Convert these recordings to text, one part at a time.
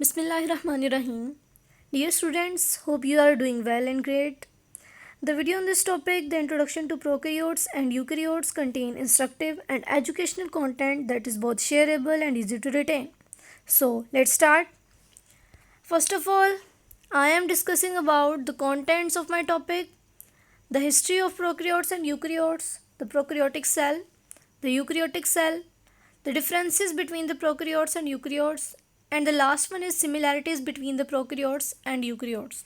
Bismillahirrahmanirrahim. Dear students, hope you are doing well and great. The video on this topic, the introduction to prokaryotes and eukaryotes, contain instructive and educational content that is both shareable and easy to retain. So, let's start. First of all, I am discussing about the contents of my topic, the history of prokaryotes and eukaryotes, the prokaryotic cell, the eukaryotic cell, the differences between the prokaryotes and eukaryotes, and the last one is similarities between the prokaryotes and eukaryotes.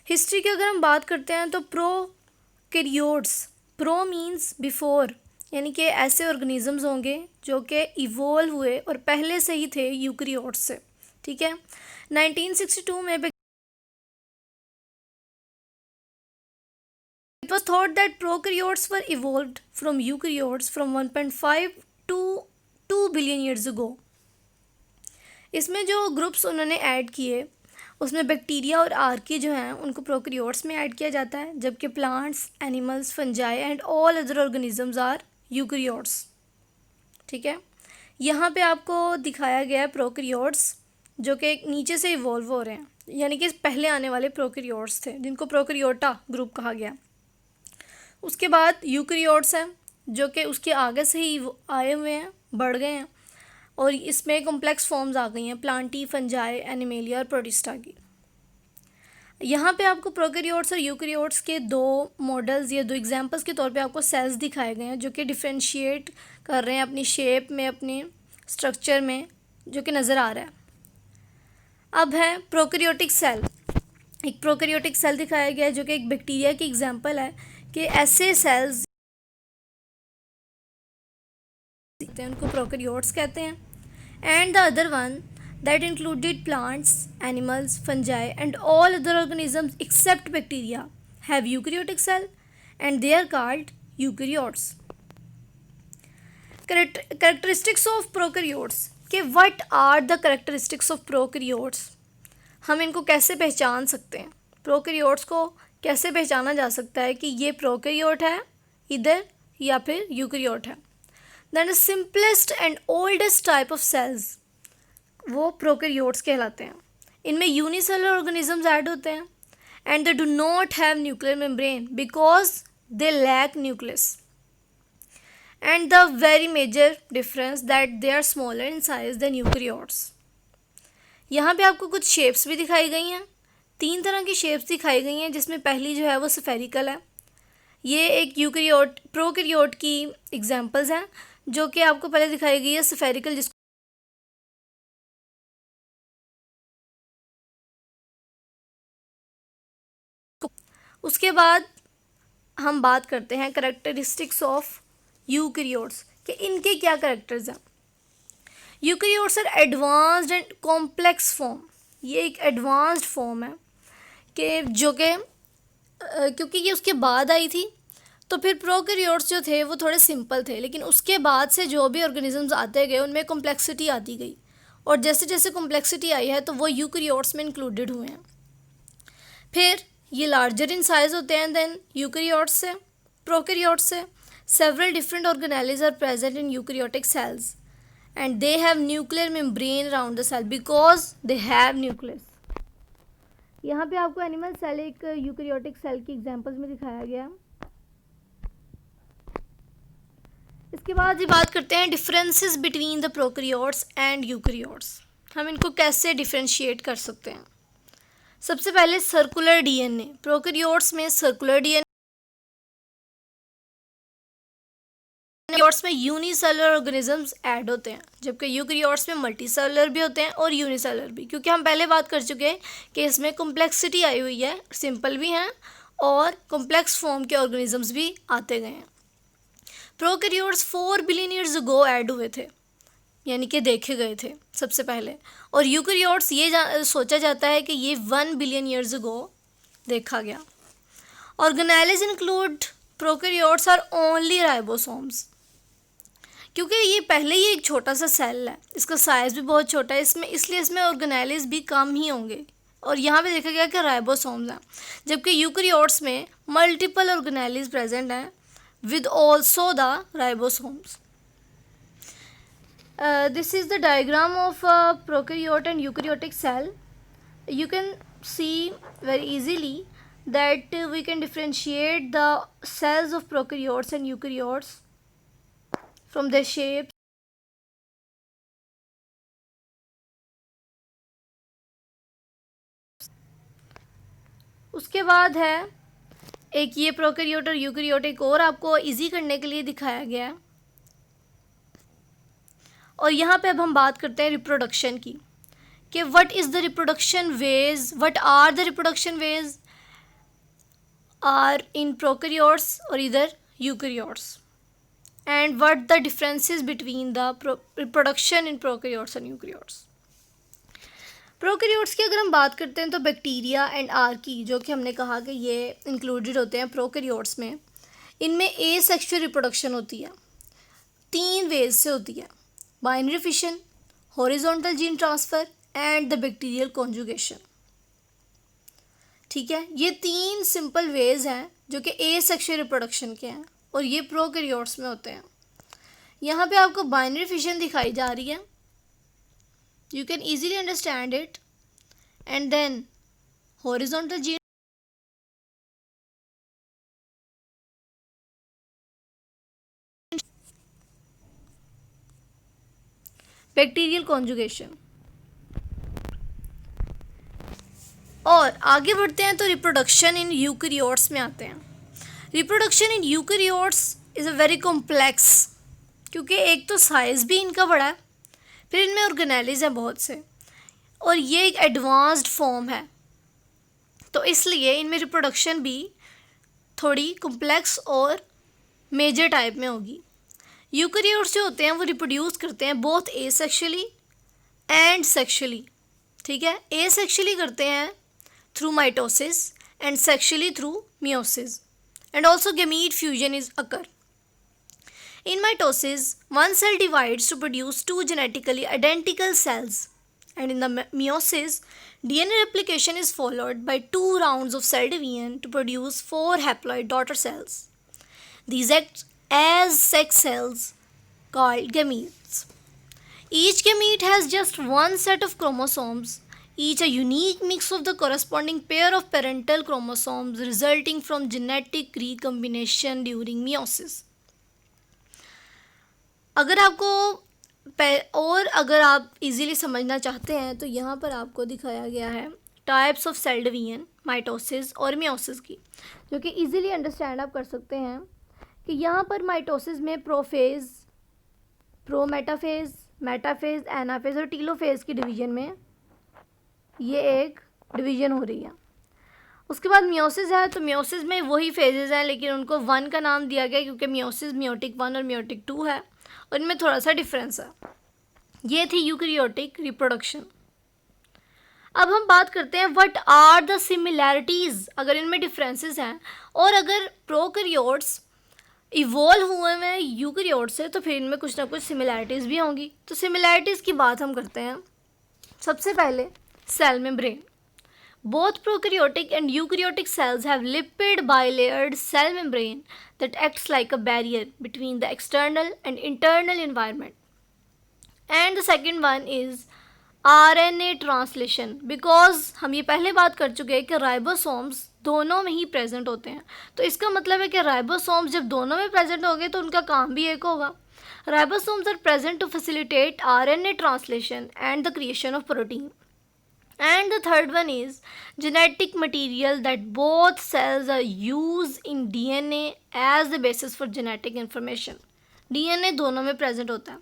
History की अगर हम बात करते हैं तो prokaryotes, pro means before, यानी कि ऐसे ऑर्गेनिजम्स होंगे जो कि इवोल्व हुए और पहले से ही थे यूकैरियोट्स से. ठीक है. 1962 में it was thought that prokaryotes were evolved from eukaryotes from 1.5 to 2 billion years ago. इसमें जो ग्रुप्स उन्होंने ऐड किए उसमें बैक्टीरिया और आर्की जो हैं उनको प्रोकैरियोट्स में ऐड किया जाता है, जबकि plants, animals, fungi and all other organisms are eukaryotes. ठीक है. यहाँ पे आपको दिखाया गया है प्रोकैरियोट्स जो कि नीचे से इवॉल्व हो रहे हैं, यानी कि पहले आने वाले प्रोकैरियोट्स थे जिनको प्रोकैरियोटा ग्रुप कहा गया. उसके बाद यूकैरियोट्स हैं जो कि उसके आगे से ही आए हुए हैं, बढ़ गए हैं, और इसमें कॉम्प्लेक्स फॉर्म्स आ गई हैं प्लांटी, फंजाई, एनिमेलिया और प्रोटिस्टा की. यहाँ पे आपको प्रोकैरियोट्स और यूकैरियोट्स के दो मॉडल्स या दो एग्जांपल्स के तौर पे आपको सेल्स दिखाए गए हैं जो कि डिफ्रेंशिएट कर रहे हैं अपनी शेप में, अपने स्ट्रक्चर में, जो कि नज़र आ रहा है. अब है प्रोकैरियोटिक सेल. एक प्रोकैरियोटिक सेल दिखाया गया है जो कि एक बैक्टीरिया की एग्जाम्पल है कि ऐसे सेल्स उनको प्रोकैरियोट्स कहते हैं. And the other one that included plants, animals, fungi and all other organisms except bacteria have eukaryotic cell and they are called eukaryotes. Characteristics of prokaryotes कि what are the characteristics of prokaryotes, हम इनको कैसे पहचान सकते हैं, prokaryotes को कैसे पहचाना जा सकता है कि ये प्रोकैरियोट है इधर या फिर यूकैरियोट है. Then the simplest and oldest type of cells वो प्रोकैरियोट्स कहलाते हैं. इनमें यूनिसेलुलर ऑर्गेनिजम्स ऐड होते हैं and they do not have nuclear membrane because they lack nucleus. And the very major difference that they are smaller in size than eukaryotes. यहाँ पे आपको कुछ शेप्स भी दिखाई गई हैं. 3 तरह की शेप्स दिखाई गई हैं जिसमें पहली जो है वो स्फेरिकल है. ये एक यूकैरियोट प्रोकैरियोट की एग्जांपल्स हैं जो कि आपको पहले दिखाई गई है स्फेरिकल, जिसको उसके बाद हम बात करते हैं करेक्टरिस्टिक्स ऑफ यूकैरियोट्स कि इनके क्या करेक्टर्स हैं. Eukaryotes are advanced and complex form. ये एक एडवांस्ड फॉर्म है कि जो कि क्योंकि ये उसके बाद आई थी तो फिर प्रोकैरियोट्स जो थे वो थोड़े सिंपल थे, लेकिन उसके बाद से जो भी ऑर्गेनिजम्स आते गए उनमें कॉम्प्लेक्सिटी आती गई, और जैसे जैसे कॉम्प्लेक्सिटी आई है तो वो यूकैरियोट्स में इंक्लूडेड हुए हैं. फिर ये लार्जर इन साइज होते हैं देन यूकैरियोट्स से, प्रोकैरियोट्स से. Several different organelles are present in eukaryotic cells and they have nuclear membrane around the cell because they have nucleus. यहाँ पे आपको एनिमल सेल एक यूकैरियोटिक सेल की एग्जांपल्स में दिखाया गया. इसके बाद ये बात करते हैं differences between the prokaryotes and eukaryotes. हम इनको कैसे डिफरेंशिएट कर सकते हैं. सबसे पहले सर्कुलर डीएनए. प्रोकैरियोट्स में सर्कुलर डीएनए में यूनिसेलुलर ऑर्गेनिजम्स ऐड होते हैं, जबकि यूकैरियोट्स में मल्टीसेलुलर भी होते हैं और यूनिसेलुलर भी, क्योंकि हम पहले बात कर चुके हैं कि इसमें कॉम्प्लेक्सिटी आई हुई है, सिंपल भी हैं और कॉम्प्लेक्स फॉर्म के ऑर्गेनिजम्स भी आते गए हैं. Prokaryotes 4 billion years ago add हुए थे, यानी कि देखे गए थे सबसे पहले, और यूकैरियोट्स ये सोचा जाता है कि ये 1 बिलियन ईयर्स अगो देखा गया. Organelles include prokaryotes are only ribosomes. क्योंकि ये पहले ही एक छोटा सा सेल है, इसका साइज़ भी बहुत छोटा है इसमें, इसलिए इसमें ऑर्गेनेलिज भी कम ही होंगे, और यहाँ पे देखा गया कि राइबोसोम्स हैं, जबकि यूकैरियोट्स में मल्टीपल ऑर्गेनेलिज प्रेजेंट हैं with also the ribosomes. This is the diagram of prokaryote and eukaryotic cell. You can see very easily that we can differentiate the cells of prokaryotes and eukaryotes from their shape. उसके बाद है एक ये prokaryote और eukaryote, एक और आपको easy करने के लिए दिखाया गया है। और यहाँ पे अब हम बात करते हैं रिप्रोडक्शन की, कि what is the reproduction ways, what are the reproduction ways are in prokaryotes और इधर eukaryotes, and what the differences between the reproduction in prokaryotes and eukaryotes. Prokaryotes की अगर हम बात करते हैं तो बैक्टीरिया एंड आर्की, जो कि हमने कहा कि ये इंक्लूडेड होते हैं प्रोकैरियोट्स में, इनमें एसेक्सुअल रिप्रोडक्शन होती है, 3 वेज से होती है, binary fission, horizontal gene transfer and the bacterial conjugation. ठीक है, ये 3 सिंपल वेज हैं जो कि एसेक्सुअल रिप्रोडक्शन के हैं और ये प्रोकैरियोट्स में होते हैं। यहाँ पे आपको बाइनरी फिशन दिखाई जा रही है, you can easily understand it, and then horizontal gene bacterial conjugation. और आगे बढ़ते हैं तो रिप्रोडक्शन इन यूकैरियोट्स में आते हैं। Reproduction in eukaryotes is a very complex, क्योंकि एक तो साइज़ भी इनका बड़ा है, फिर इनमें ऑर्गेनेलिज हैं बहुत से, और ये एक एडवांस्ड फॉर्म है, तो इसलिए इनमें रिप्रोडक्शन भी थोड़ी कॉम्प्लेक्स और मेजर टाइप में होगी। यूकैरियोट्स जो होते हैं वो रिप्रोड्यूस करते हैं बोथ एसेक्सुअली एंड सेक्सुअली। ठीक है, एसेक्सुअली करते हैं through mitosis and sexually through meiosis, and also gamete fusion is occur. In mitosis, one cell divides to produce 2 genetically identical cells, and in the meiosis, DNA replication is followed by 2 rounds of cell division to produce 4 haploid daughter cells. These act as sex cells called gametes. Each gamete has just one set of chromosomes, each a unique mix of the corresponding pair of parental chromosomes resulting from genetic recombination during meiosis. अगर आप easily समझना चाहते हैं तो यहाँ पर आपको दिखाया गया है types of cell division, mitosis और मियोसिस की, जो कि इजीली अंडरस्टैंड आप कर सकते हैं कि यहाँ पर माइटोसिस में प्रोफेज, प्रोमेटाफेज, मेटाफेज, एनाफेज और टीलोफेज की डिवीजन में ये एक डिवीजन हो रही है। उसके बाद मियोसिस है, तो मियोसिस में वही फेजेस हैं, लेकिन उनको 1 का नाम दिया गया क्योंकि मियोसिस मियोटिक 1 और मियोटिक 2 है, और इनमें थोड़ा सा डिफरेंस है। ये थी यूकैरियोटिक रिप्रोडक्शन। अब हम बात करते हैं व्हाट आर द सिमिलैरिटीज़, अगर इनमें डिफरेंसेस हैं और अगर प्रोकैरियोट्स इवॉल्व हुए हैं यूकैरियोट से तो फिर इनमें कुछ ना कुछ सिमिलैरिटीज़ भी होंगी। तो सिमिलैरिटीज़ की बात हम करते हैं। सबसे पहले cell membrane. Both prokaryotic and eukaryotic cells have lipid bilayered cell membrane that acts like a barrier between the external and internal environment. And the second one is RNA translation, because हम ये पहले बात कर चुके हैं कि ribosomes दोनों में ही प्रेजेंट होते हैं, तो इसका मतलब है कि राइबोसोम्स जब दोनों में प्रेजेंट होंगे तो उनका काम भी एक होगा। Ribosomes are present to facilitate RNA translation and the creation of protein. And the third one is genetic material that both cells are used in DNA as the basis for genetic information. DNA दोनों में present होता है।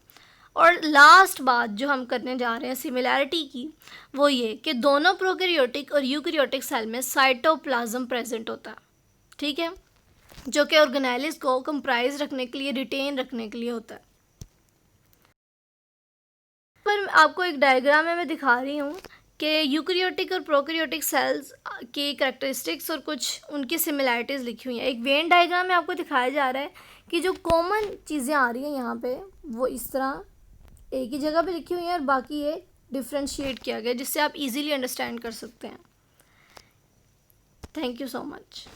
और last बात जो हम करने जा रहे हैं सिमिलैरिटी की, वो ये कि दोनों प्रोकैरियोटिक और यूकैरियोटिक सेल में साइटोप्लाज्म प्रेजेंट होता है। ठीक है, जो कि ऑर्गेनेलिज को कंप्राइज रखने के लिए, रिटेन रखने के लिए होता है। पर आपको एक डायग्राम में मैं दिखा रही हूँ कि यूकैरियोटिक और प्रोकैरियोटिक सेल्स की करैक्टरिस्टिक्स और कुछ उनकी सिमिलैरिटीज़ लिखी हुई हैं। एक वेन डायग्राम में आपको दिखाया जा रहा है कि जो कॉमन चीज़ें आ रही हैं यहाँ पे वो इस तरह एक ही जगह पे लिखी हुई हैं और बाकी ये डिफ्रेंशिएट किया गया, जिससे आप इजीली अंडरस्टैंड कर सकते हैं। Thank you so much.